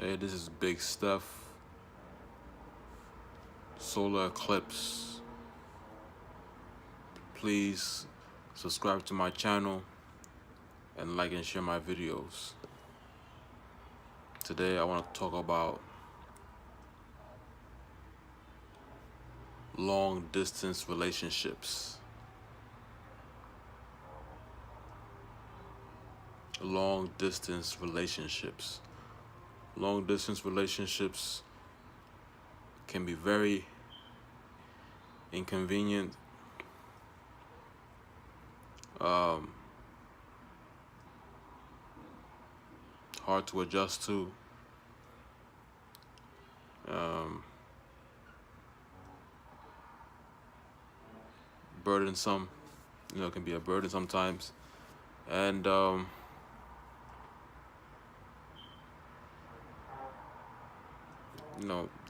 Hey, this is Big Steph. Solar eclipse. Please subscribe to my channel and like and share my videos. Today I want to talk about long distance relationships. Long distance relationships. Long distance relationships can be very inconvenient, hard to adjust to. Burdensome, it can be a burden sometimes. And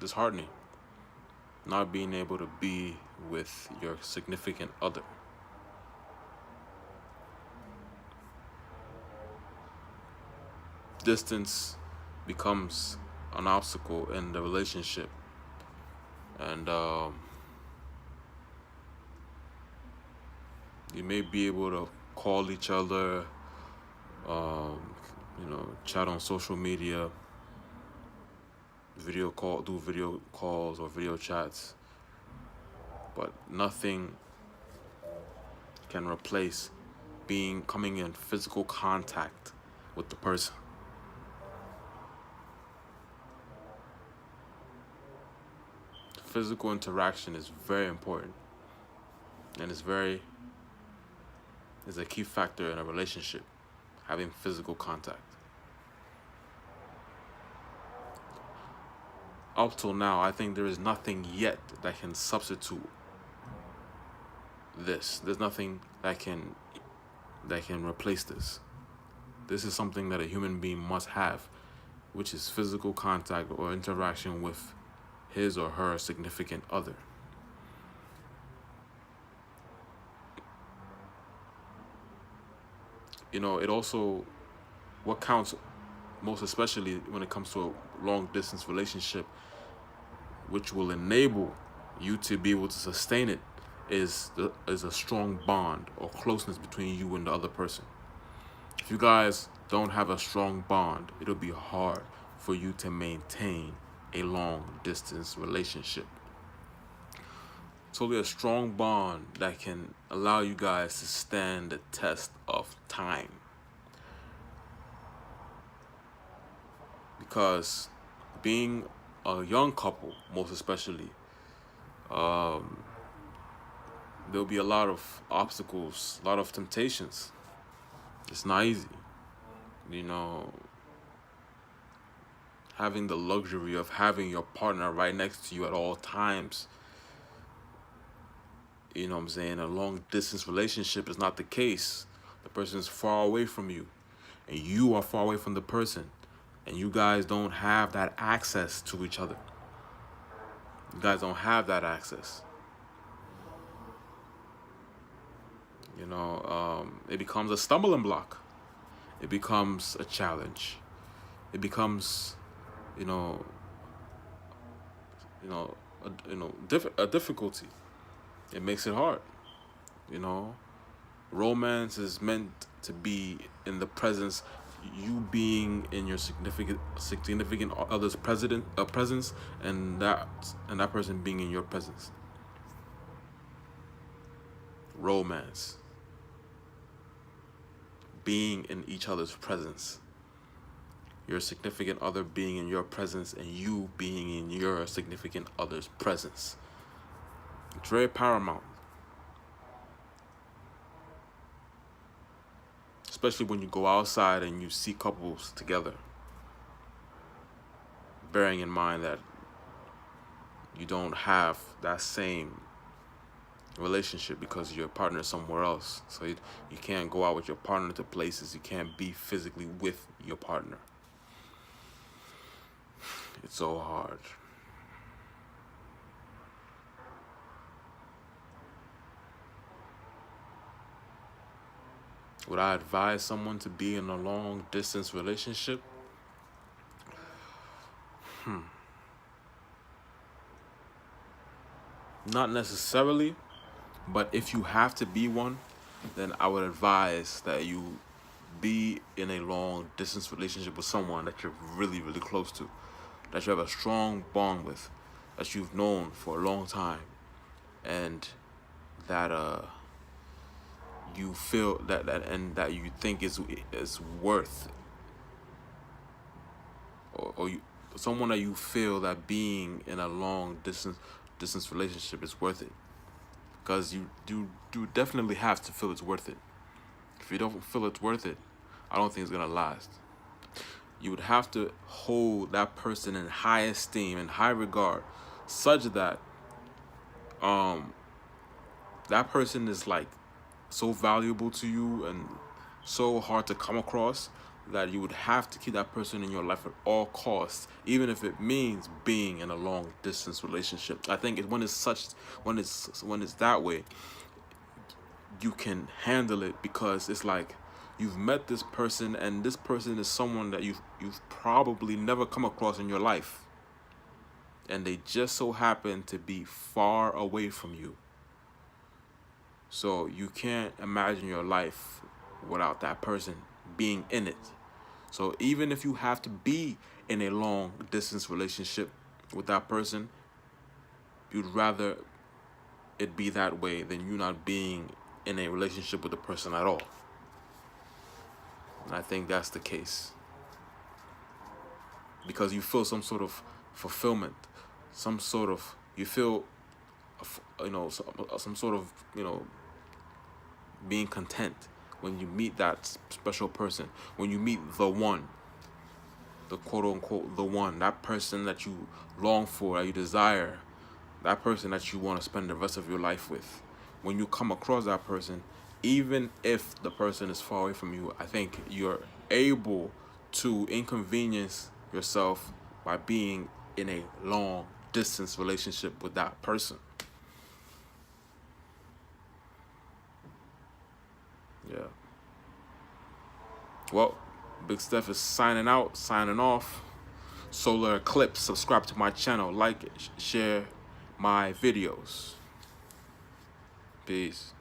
disheartening not being able to be with your significant other. Distance becomes an obstacle in the relationship, and you may be able to call each other, chat on social media, do video calls or video chats, but nothing can replace coming in physical contact with the person. Physical interaction is very important, and is a key factor in a relationship, having physical contact. Up till now, I think there is nothing yet that can substitute this. There's nothing that can replace this. This is something that a human being must have, which is physical contact or interaction with his or her significant other. It also, what counts most especially when it comes to a long distance relationship, which will enable you to be able to sustain it, is a strong bond or closeness between you and the other person. If you guys don't have a strong bond, it'll be hard for you to maintain a long distance relationship. So there's a strong bond that can allow you guys to stand the test of time. Because being a young couple, most especially, there'll be a lot of obstacles, a lot of temptations. It's not easy. Having the luxury of having your partner right next to you at all times. A long distance relationship is not the case. The person is far away from you, and you are far away from the person, and you guys don't have that access to each other. You guys don't have that access. It becomes a stumbling block. It becomes a challenge. It becomes, a difficulty. It makes it hard. Romance is meant to be in the presence, you being in your significant other's presence, and that person being in your presence. Romance, being in each other's presence, your significant other being in your presence, and you being in your significant other's presence. It's very paramount, especially when you go outside and you see couples together, bearing in mind that you don't have that same relationship because your partner is somewhere else. So you can't go out with your partner to places. You can't be physically with your partner. It's so hard. Would I advise someone to be in a long distance relationship? Not necessarily, but if you have to be one, then I would advise that you be in a long distance relationship with someone that you're really, really close to, that you have a strong bond with, that you've known for a long time, and that you feel that you think is worth, or you, someone that you feel that being in a long distance relationship is worth it, because you definitely have to feel it's worth it. If you don't feel it's worth it, I don't think it's gonna last. You would have to hold that person in high esteem and high regard, such that that person is like so valuable to you and so hard to come across, that you would have to keep that person in your life at all costs, even if it means being in a long distance relationship. I think when it's that way, you can handle it, because it's like you've met this person, and this person is someone that you've probably never come across in your life, and they just so happen to be far away from you. So you can't imagine your life without that person being in it. So even if you have to be in a long distance relationship with that person, you'd rather it be that way than you not being in a relationship with the person at all. And I think that's the case, because you feel some sort of fulfillment, some sort of, you feel, some sort of, being content when you meet that special person, when you meet the one, the quote unquote the one, that person that you long for, that you desire, that person that you want to spend the rest of your life with. When you come across that person, even if the person is far away from you, I think you're able to inconvenience yourself by being in a long distance relationship with that person. Yeah. Well, Big Steph is signing out, signing off. Solar Eclipse. Subscribe to my channel. Like, share my videos. Peace.